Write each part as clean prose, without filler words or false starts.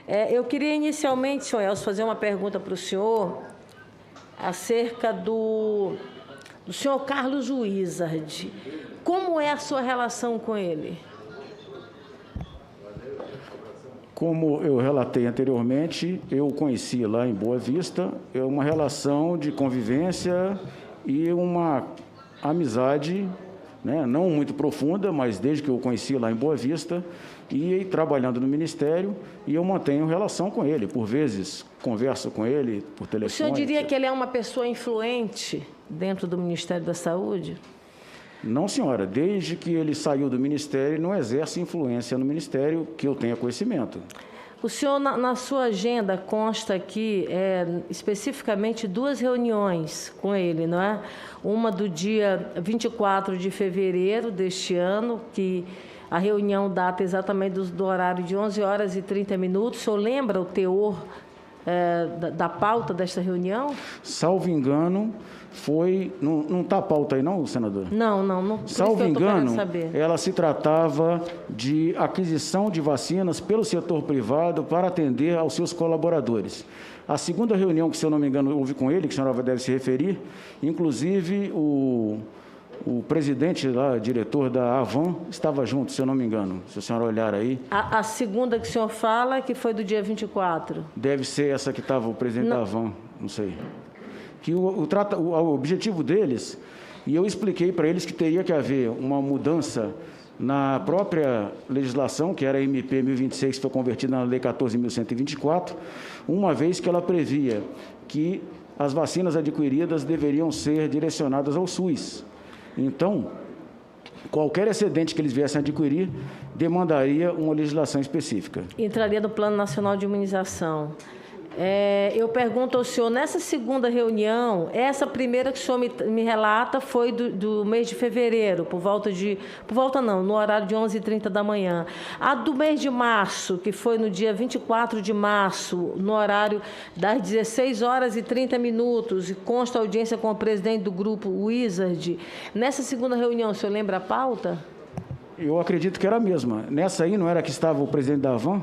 Eu queria inicialmente, senhor Elcio, fazer uma pergunta para o senhor acerca do senhor Carlos Wizard. Como é a sua relação com ele? Como eu relatei anteriormente, eu o conheci lá em Boa Vista, é uma relação de convivência e uma amizade, né, não muito profunda, mas desde que eu o conheci lá em Boa Vista, e trabalhando no Ministério, e eu mantenho relação com ele. Por vezes, converso com ele por telefone. O senhor diria que ele é uma pessoa influente dentro do Ministério da Saúde? Não, senhora. Desde que ele saiu do Ministério, não exerce influência no Ministério que eu tenha conhecimento. O senhor, na sua agenda, consta aqui especificamente 2 reuniões com ele, não é? Uma do dia 24 de fevereiro deste ano, que a reunião data exatamente do horário de 11 horas e 30 minutos. O senhor lembra o teor da pauta desta reunião? Salvo engano, foi... Não está a pauta aí não, senador? Não. Salvo engano, ela se tratava de aquisição de vacinas pelo setor privado para atender aos seus colaboradores. A segunda reunião, que, se eu não me engano, houve com ele, que a senhora deve se referir, inclusive o presidente lá, diretor da Avan, estava junto, se eu não me engano, se a senhora olhar aí. A segunda que o senhor fala, que foi do dia 24? Deve ser essa que estava o presidente da Avan, não sei. Que o objetivo deles, e eu expliquei para eles que teria que haver uma mudança na própria legislação, que era a MP 1026, que foi convertida na Lei 14.124, uma vez que ela previa que as vacinas adquiridas deveriam ser direcionadas ao SUS. Então, qualquer excedente que eles viessem a adquirir demandaria uma legislação específica. Entraria no Plano Nacional de Imunização. Eu pergunto ao senhor, nessa segunda reunião, essa primeira que o senhor me relata foi do mês de fevereiro, no horário de 11h30 da manhã. A do mês de março, que foi no dia 24 de março, no horário das 16 horas e 30 minutos, e consta a audiência com o presidente do grupo Wizard. Nessa segunda reunião, o senhor lembra a pauta? Eu acredito que era a mesma. Nessa aí não era que estava o presidente da Avan?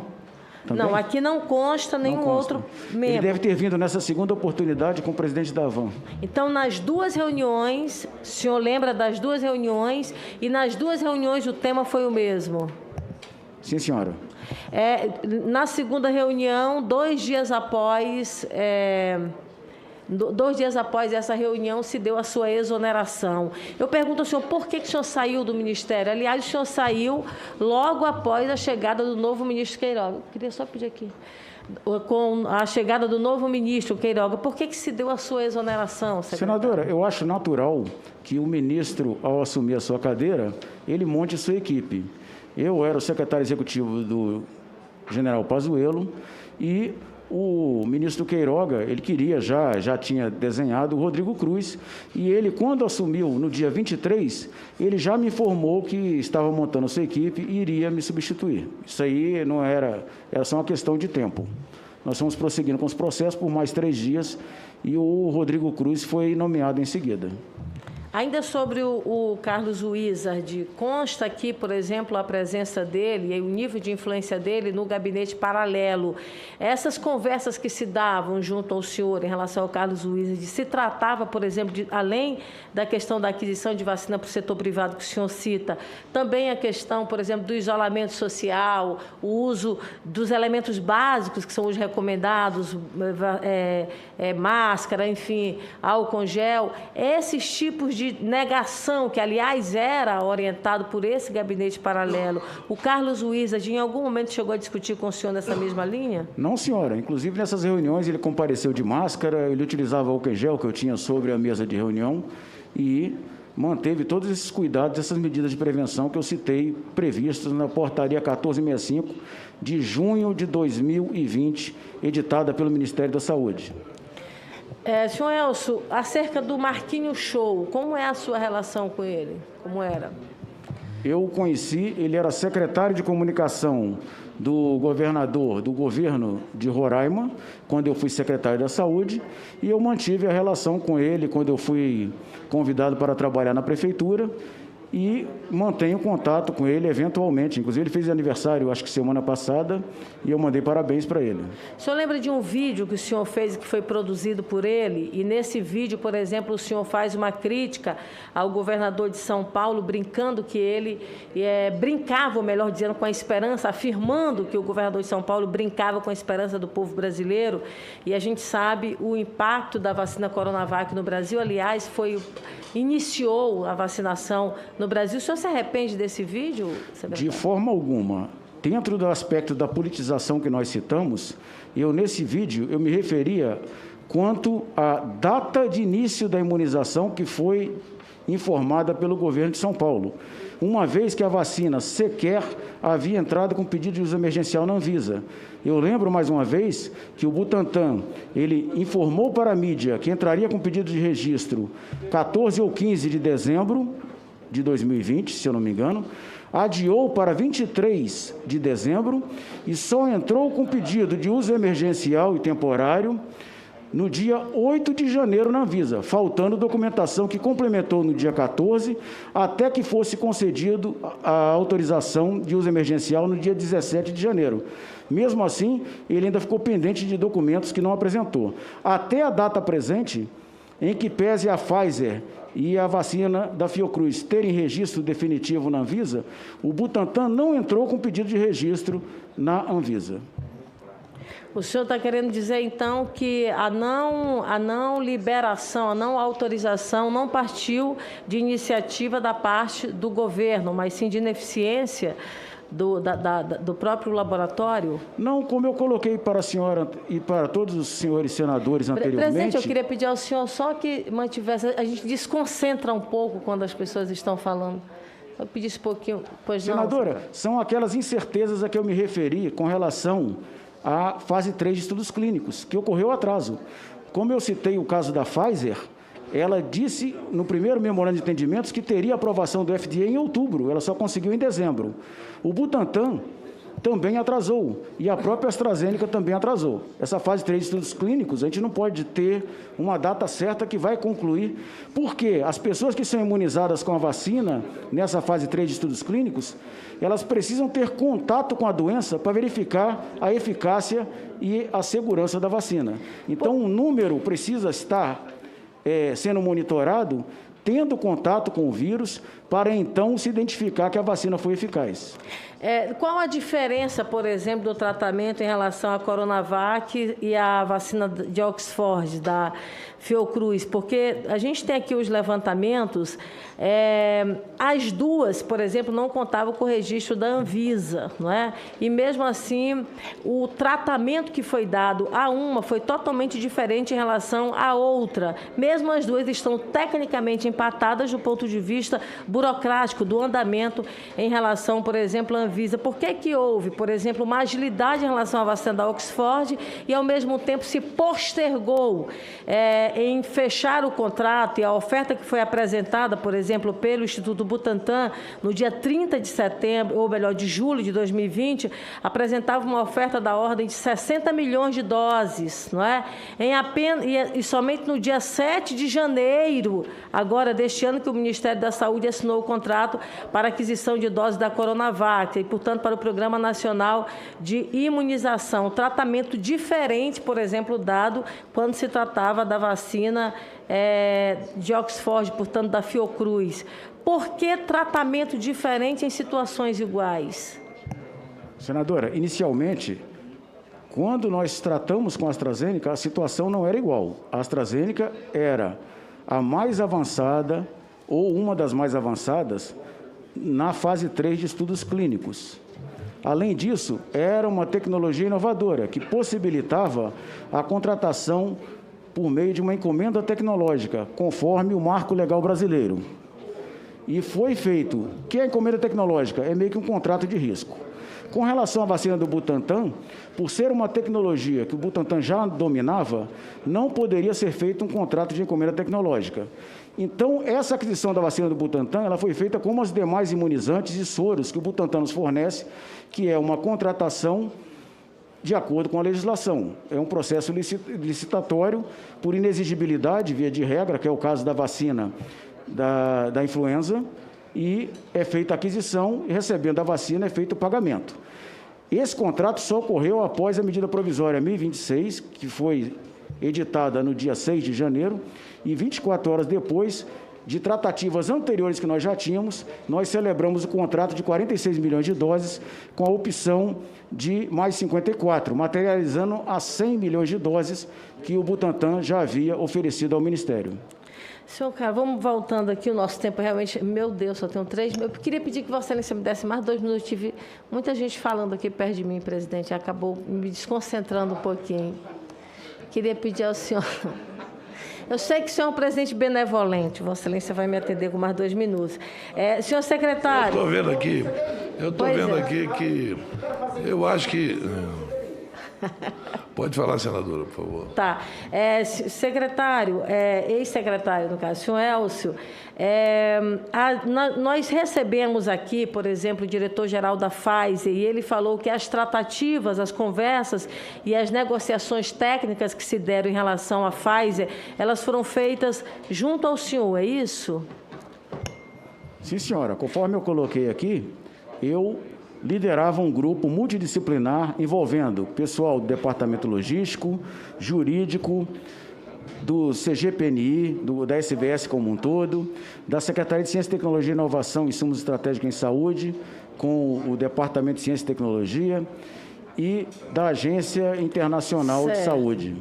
Também? Não, aqui não consta nenhum outro membro. Ele deve ter vindo nessa segunda oportunidade com o presidente da Avan. Então, nas 2 reuniões, o senhor lembra das 2 reuniões, e nas 2 reuniões o tema foi o mesmo? Sim, senhora. Na segunda reunião, 2 dias após... 2 dias após essa reunião, se deu a sua exoneração. Eu pergunto ao senhor, por que o senhor saiu do Ministério? Aliás, o senhor saiu logo após a chegada do novo ministro Queiroga. Eu queria só pedir aqui. Com a chegada do novo ministro Queiroga, por que se deu a sua exoneração, secretário? Senadora, eu acho natural que o ministro, ao assumir a sua cadeira, ele monte sua equipe. Eu era o secretário executivo do general Pazuello e o ministro Queiroga, ele queria, já tinha desenhado o Rodrigo Cruz, e ele, quando assumiu no dia 23, ele já me informou que estava montando a sua equipe e iria me substituir. Isso aí não era só uma questão de tempo. Nós fomos prosseguindo com os processos por mais 3 dias e o Rodrigo Cruz foi nomeado em seguida. Ainda sobre o Carlos Wizard, consta aqui, por exemplo, a presença dele e o nível de influência dele no gabinete paralelo. Essas conversas que se davam junto ao senhor em relação ao Carlos Wizard, se tratava, por exemplo, além da questão da aquisição de vacina para o setor privado que o senhor cita, também a questão, por exemplo, do isolamento social, o uso dos elementos básicos que são os recomendados, máscara, enfim, álcool gel, esses tipos de negação, que, aliás, era orientado por esse gabinete paralelo. O Carlos Wizard, em algum momento, chegou a discutir com o senhor nessa mesma linha? Não, senhora. Inclusive, nessas reuniões, ele compareceu de máscara, ele utilizava álcool gel que eu tinha sobre a mesa de reunião e manteve todos esses cuidados, essas medidas de prevenção que eu citei, previstas na portaria 1465 de junho de 2020, editada pelo Ministério da Saúde. Senhor Elcio, acerca do Marquinhos Show, como é a sua relação com ele? Como era? Eu o conheci, ele era secretário de comunicação do governador do governo de Roraima, quando eu fui secretário da Saúde, e eu mantive a relação com ele quando eu fui convidado para trabalhar na prefeitura, e mantenho contato com ele eventualmente. Inclusive, ele fez aniversário, acho que semana passada, e eu mandei parabéns para ele. O senhor lembra de um vídeo que o senhor fez, que foi produzido por ele? E nesse vídeo, por exemplo, o senhor faz uma crítica ao governador de São Paulo, brincando que ele brincava, ou melhor dizendo, com a esperança, afirmando que o governador de São Paulo brincava com a esperança do povo brasileiro. E a gente sabe o impacto da vacina Coronavac no Brasil. Aliás, iniciou a vacinação no Brasil. O senhor se arrepende desse vídeo, secretário? De forma alguma. Dentro do aspecto da politização que nós citamos, nesse vídeo, eu me referia quanto à data de início da imunização que foi informada pelo governo de São Paulo, uma vez que a vacina sequer havia entrado com pedido de uso emergencial na Anvisa. Eu lembro, mais uma vez, que o Butantan, ele informou para a mídia que entraria com pedido de registro 14 ou 15 de dezembro de 2020, se eu não me engano, adiou para 23 de dezembro e só entrou com pedido de uso emergencial e temporário no dia 8 de janeiro na Anvisa, faltando documentação que complementou no dia 14, até que fosse concedido a autorização de uso emergencial no dia 17 de janeiro. Mesmo assim, ele ainda ficou pendente de documentos que não apresentou. Até a data presente, em que pese a Pfizer e a vacina da Fiocruz terem registro definitivo na Anvisa, o Butantan não entrou com pedido de registro na Anvisa. O senhor está querendo dizer, então, que a não liberação, a não autorização não partiu de iniciativa da parte do governo, mas sim de ineficiência do próprio laboratório? Não, como eu coloquei para a senhora e para todos os senhores senadores anteriormente... Presidente, eu queria pedir ao senhor só que mantivesse... A gente desconcentra um pouco quando as pessoas estão falando. Eu pedisse um pouquinho... Pois não, senadora, são aquelas incertezas a que eu me referi com relação à fase 3 de estudos clínicos, que ocorreu atraso. Como eu citei o caso da Pfizer, ela disse no primeiro memorando de entendimentos que teria aprovação do FDA em outubro, ela só conseguiu em dezembro. O Butantan também atrasou, e a própria AstraZeneca também atrasou. Essa fase 3 de estudos clínicos, a gente não pode ter uma data certa que vai concluir, porque as pessoas que são imunizadas com a vacina, nessa fase 3 de estudos clínicos, elas precisam ter contato com a doença para verificar a eficácia e a segurança da vacina. Então, o número precisa estar sendo monitorado, tendo contato com o vírus, para então se identificar que a vacina foi eficaz. Qual a diferença, por exemplo, do tratamento em relação à Coronavac e à vacina de Oxford, da Fiocruz? Porque a gente tem aqui os levantamentos, as duas, por exemplo, não contavam com o registro da Anvisa, não é? E mesmo assim, o tratamento que foi dado a uma foi totalmente diferente em relação à outra. Mesmo as duas estão tecnicamente empatadas do ponto de vista burocrático, do andamento em relação, por exemplo, à Anvisa. Por que houve, por exemplo, uma agilidade em relação à vacina da Oxford e, ao mesmo tempo, se postergou em fechar o contrato e a oferta que foi apresentada, por exemplo, pelo Instituto Butantan, no dia 30 de setembro, ou melhor, de julho de 2020, apresentava uma oferta da ordem de 60 milhões de doses, não é? E somente no dia 7 de janeiro, agora deste ano, que o Ministério da Saúde assinou o contrato para aquisição de doses da Coronavac e, portanto, para o Programa Nacional de Imunização. Tratamento diferente, por exemplo, dado quando se tratava da vacina de Oxford, portanto, da Fiocruz. Por que tratamento diferente em situações iguais? Senadora, inicialmente, quando nós tratamos com a AstraZeneca, a situação não era igual. A AstraZeneca era a mais avançada, ou uma das mais avançadas, na fase 3 de estudos clínicos. Além disso, era uma tecnologia inovadora que possibilitava a contratação por meio de uma encomenda tecnológica, conforme o marco legal brasileiro. E foi feito. O que é encomenda tecnológica? É meio que um contrato de risco. Com relação à vacina do Butantan, por ser uma tecnologia que o Butantan já dominava, não poderia ser feito um contrato de encomenda tecnológica. Então, essa aquisição da vacina do Butantan, ela foi feita como as demais imunizantes e soros que o Butantan nos fornece, que é uma contratação de acordo com a legislação. É um processo licitatório por inexigibilidade, via de regra, que é o caso da vacina da influenza, e é feita a aquisição e, recebendo a vacina, é feito o pagamento. Esse contrato só ocorreu após a medida provisória 1026, que foi editada no dia 6 de janeiro, e 24 horas depois de tratativas anteriores que nós já tínhamos, nós celebramos o contrato de 46 milhões de doses com a opção de mais 54, materializando as 100 milhões de doses que o Butantan já havia oferecido ao Ministério. Senhor Carlos, vamos voltando aqui, o nosso tempo realmente, meu Deus, só tenho 3 minutos. Eu queria pedir que Vossa Excelência me desse mais 2 minutos. Tive muita gente falando aqui perto de mim, presidente, acabou me desconcentrando um pouquinho. Queria pedir ao senhor... Eu sei que o senhor é um presidente benevolente, Vossa Excelência vai me atender com mais 2 minutos. Senhor secretário... Eu estou vendo aqui que eu acho que... Pode falar, senadora, por favor. Tá. Secretário, ex-secretário, no caso, senhor Elcio, nós recebemos aqui, por exemplo, o diretor-geral da Pfizer, e ele falou que as tratativas, as conversas e as negociações técnicas que se deram em relação à Pfizer, elas foram feitas junto ao senhor, é isso? Sim, senhora. Conforme eu coloquei aqui, eu liderava um grupo multidisciplinar envolvendo pessoal do Departamento Logístico, Jurídico, do CGPNI, da SVS como um todo, da Secretaria de Ciência, Tecnologia e Inovação e Insumos Estratégicos em Saúde, com o Departamento de Ciência e Tecnologia e da Agência Internacional de Saúde.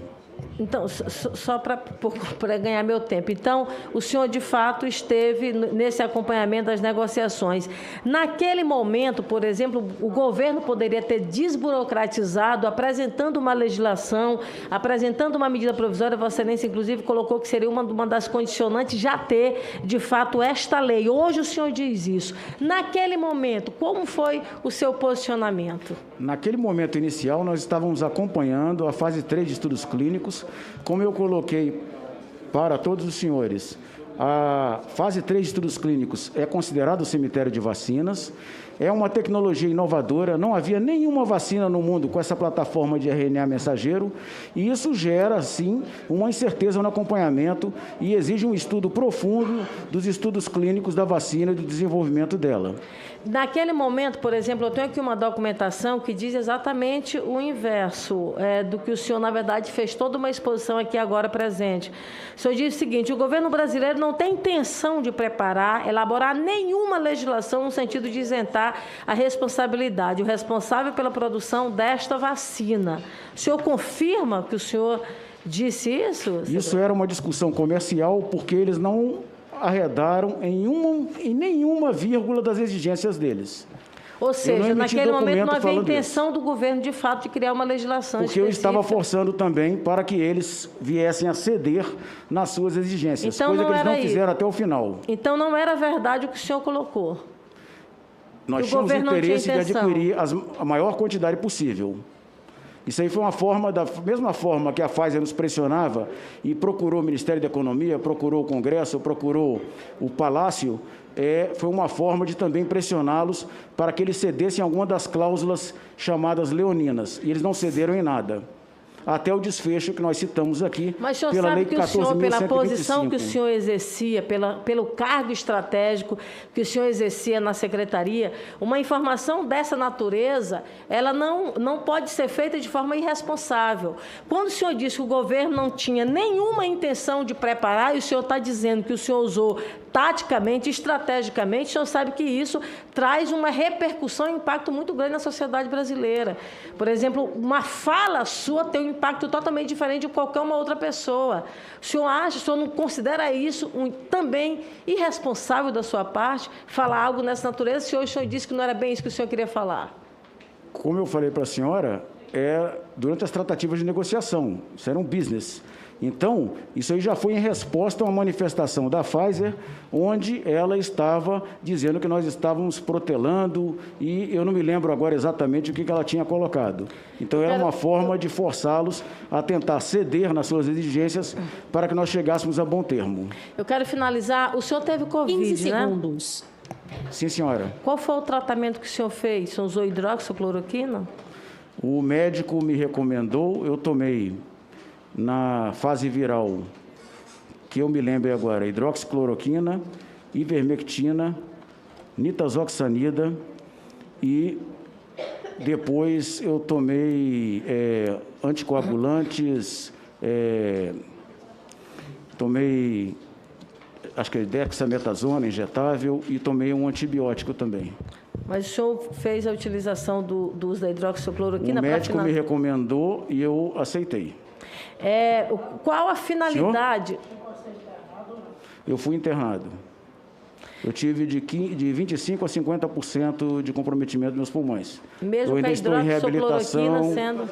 Então, só para ganhar meu tempo. Então, o senhor, de fato, esteve nesse acompanhamento das negociações. Naquele momento, por exemplo, o governo poderia ter desburocratizado, apresentando uma legislação, apresentando uma medida provisória. Vossa Excelência, inclusive, colocou que seria uma das condicionantes já ter, de fato, esta lei. Hoje o senhor diz isso. Naquele momento, como foi o seu posicionamento? Naquele momento inicial, nós estávamos acompanhando a fase 3 de estudos clínicos. Como eu coloquei para todos os senhores, a fase 3 de estudos clínicos é considerado o cemitério de vacinas, é uma tecnologia inovadora, não havia nenhuma vacina no mundo com essa plataforma de RNA mensageiro, e isso gera, sim, uma incerteza no acompanhamento e exige um estudo profundo dos estudos clínicos da vacina e do desenvolvimento dela. Naquele momento, por exemplo, eu tenho aqui uma documentação que diz exatamente o inverso do que o senhor, na verdade, fez toda uma exposição aqui agora presente. O senhor diz o seguinte: o governo brasileiro não tem intenção de elaborar nenhuma legislação no sentido de isentar a responsabilidade, o responsável pela produção desta vacina. O senhor confirma que o senhor disse isso? Isso era uma discussão comercial, porque eles não arredaram em nenhuma vírgula das exigências deles. Ou seja, naquele momento não havia intenção do governo, de fato, de criar uma legislação específica. Porque eu estava forçando também para que eles viessem a ceder nas suas exigências, então, coisa que eles não fizeram até o final. Então, não era verdade o que o senhor colocou? Nós tínhamos interesse de adquirir a maior quantidade possível. Isso aí foi uma forma, da mesma forma que a Pfizer nos pressionava e procurou o Ministério da Economia, procurou o Congresso, procurou o Palácio, foi uma forma de também pressioná-los para que eles cedessem alguma das cláusulas chamadas leoninas. E eles não cederam em nada, até o desfecho que nós citamos aqui. Mas o senhor pela sabe lei que o senhor, pela posição que o senhor exercia, pelo cargo estratégico que o senhor exercia na secretaria, uma informação dessa natureza, ela não pode ser feita de forma irresponsável. Quando o senhor disse que o governo não tinha nenhuma intenção de preparar, e o senhor está dizendo que o senhor usou taticamente, estrategicamente, o senhor sabe que isso traz uma repercussão e um impacto muito grande na sociedade brasileira. Por exemplo, uma fala sua tem um impacto totalmente diferente de qualquer uma outra pessoa. O senhor não considera isso também irresponsável da sua parte, falar algo nessa natureza, se hoje o senhor disse que não era bem isso que o senhor queria falar? Como eu falei para a senhora, durante as tratativas de negociação, isso era um business. Então, isso aí já foi em resposta a uma manifestação da Pfizer, onde ela estava dizendo que nós estávamos protelando, e eu não me lembro agora exatamente o que ela tinha colocado. Então, era uma forma de forçá-los a tentar ceder nas suas exigências para que nós chegássemos a bom termo. Eu quero finalizar. O senhor teve Covid, 15 segundos. Sim, senhora. Qual foi o tratamento que o senhor fez? O senhor usou hidroxicloroquina? O médico me recomendou, eu tomei na fase viral, que eu me lembro agora, hidroxicloroquina, ivermectina nitazoxanida e depois eu tomei anticoagulantes, tomei, acho que dexametasona injetável e tomei um antibiótico também. Mas o senhor fez a utilização do uso da hidroxicloroquina? O médico me recomendou e eu aceitei. Qual a finalidade? Eu fui internado. Eu tive de 25% a 50% de comprometimento dos meus pulmões. Mesmo eu com a hidroxicloroquina sendo...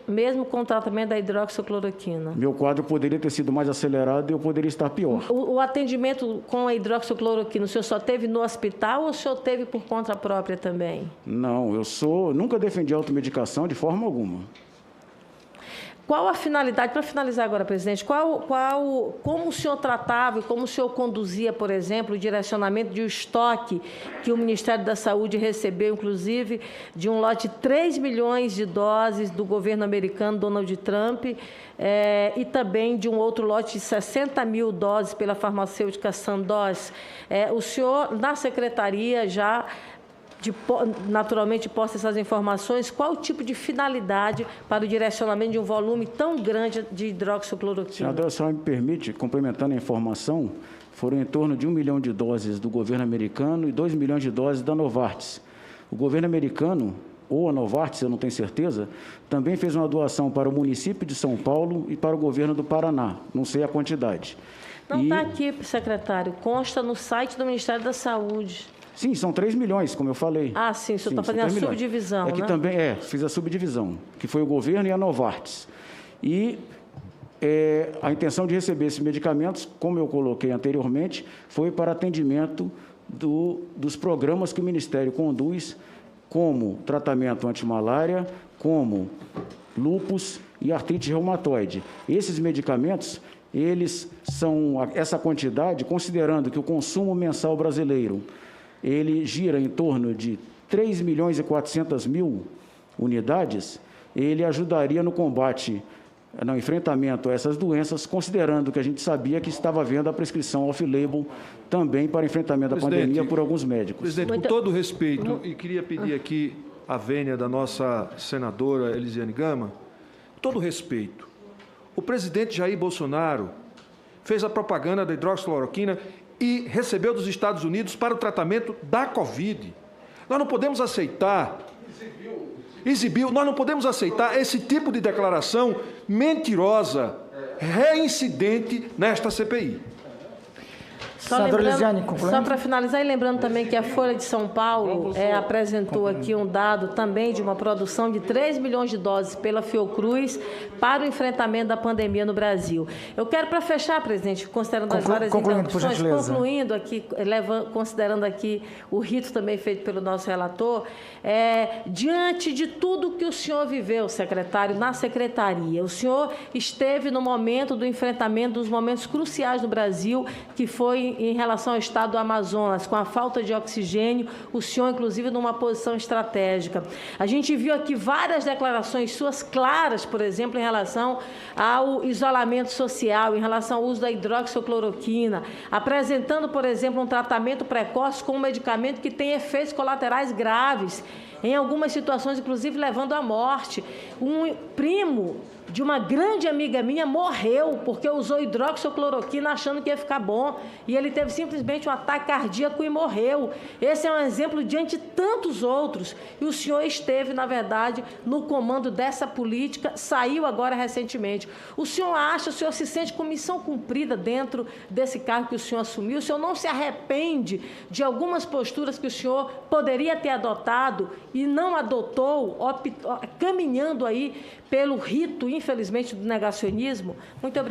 Mesmo com o tratamento da hidroxicloroquina? Meu quadro poderia ter sido mais acelerado e eu poderia estar pior. O atendimento com a hidroxicloroquina, o senhor só teve no hospital ou o senhor teve por conta própria também? Não, nunca defendi automedicação de forma alguma. Qual a finalidade, para finalizar agora, presidente, como o senhor tratava e como o senhor conduzia, por exemplo, o direcionamento de um estoque que o Ministério da Saúde recebeu, inclusive, de um lote de 3 milhões de doses do governo americano, Donald Trump, e também de um outro lote de 60 mil doses pela farmacêutica Sandoz? O senhor, na secretaria, já... naturalmente posta essas informações, qual o tipo de finalidade para o direcionamento de um volume tão grande de hidroxicloroquina? Senadora, a senhora me permite, complementando a informação, foram em torno de 1 milhão de doses do governo americano e 2 milhões de doses da Novartis. O governo americano, ou a Novartis, eu não tenho certeza, também fez uma doação para o município de São Paulo e para o governo do Paraná, não sei a quantidade. Não está aqui, secretário, consta no site do Ministério da Saúde. Sim, são 3 milhões, como eu falei. Ah, sim, o senhor está fazendo a subdivisão, né? Também, fiz a subdivisão, que foi o governo e a Novartis. E a intenção de receber esses medicamentos, como eu coloquei anteriormente, foi para atendimento dos programas que o Ministério conduz, como tratamento antimalária, como lúpus e artrite reumatoide. Esses medicamentos, eles são essa quantidade, considerando que o consumo mensal brasileiro ele gira em torno de 3 milhões e 400 mil unidades, ele ajudaria no combate, no enfrentamento a essas doenças, considerando que a gente sabia que estava havendo a prescrição off-label também para enfrentamento da pandemia por alguns médicos. Presidente, com todo respeito, e queria pedir aqui a vênia da nossa senadora Elisiane Gama, com todo respeito, o presidente Jair Bolsonaro fez a propaganda da hidroxicloroquina e recebeu dos Estados Unidos para o tratamento da Covid. Nós não podemos aceitar... Exibiu. Nós não podemos aceitar esse tipo de declaração mentirosa, reincidente nesta CPI. Só para finalizar, e lembrando também que a Folha de São Paulo apresentou aqui um dado também de uma produção de 3 milhões de doses pela Fiocruz para o enfrentamento da pandemia no Brasil. Eu quero, para fechar, presidente, considerando as várias interrupções, concluindo aqui, considerando aqui o rito também feito pelo nosso relator, diante de tudo que o senhor viveu, secretário, na secretaria, o senhor esteve no momento do enfrentamento dos momentos cruciais no Brasil, que foi em relação ao estado do Amazonas, com a falta de oxigênio, o senhor, inclusive, numa posição estratégica. A gente viu aqui várias declarações suas claras, por exemplo, em relação ao isolamento social, em relação ao uso da hidroxicloroquina, apresentando, por exemplo, um tratamento precoce com um medicamento que tem efeitos colaterais graves, em algumas situações, inclusive, levando à morte. Um primo de uma grande amiga minha morreu porque usou hidroxicloroquina achando que ia ficar bom e ele teve simplesmente um ataque cardíaco e morreu. Esse é um exemplo diante de tantos outros. E o senhor esteve, na verdade, no comando dessa política, saiu agora recentemente. O senhor se sente com missão cumprida dentro desse cargo que o senhor assumiu? O senhor não se arrepende de algumas posturas que o senhor poderia ter adotado e não adotou, caminhando aí pelo rito, infelizmente, do negacionismo? Muito obrigada.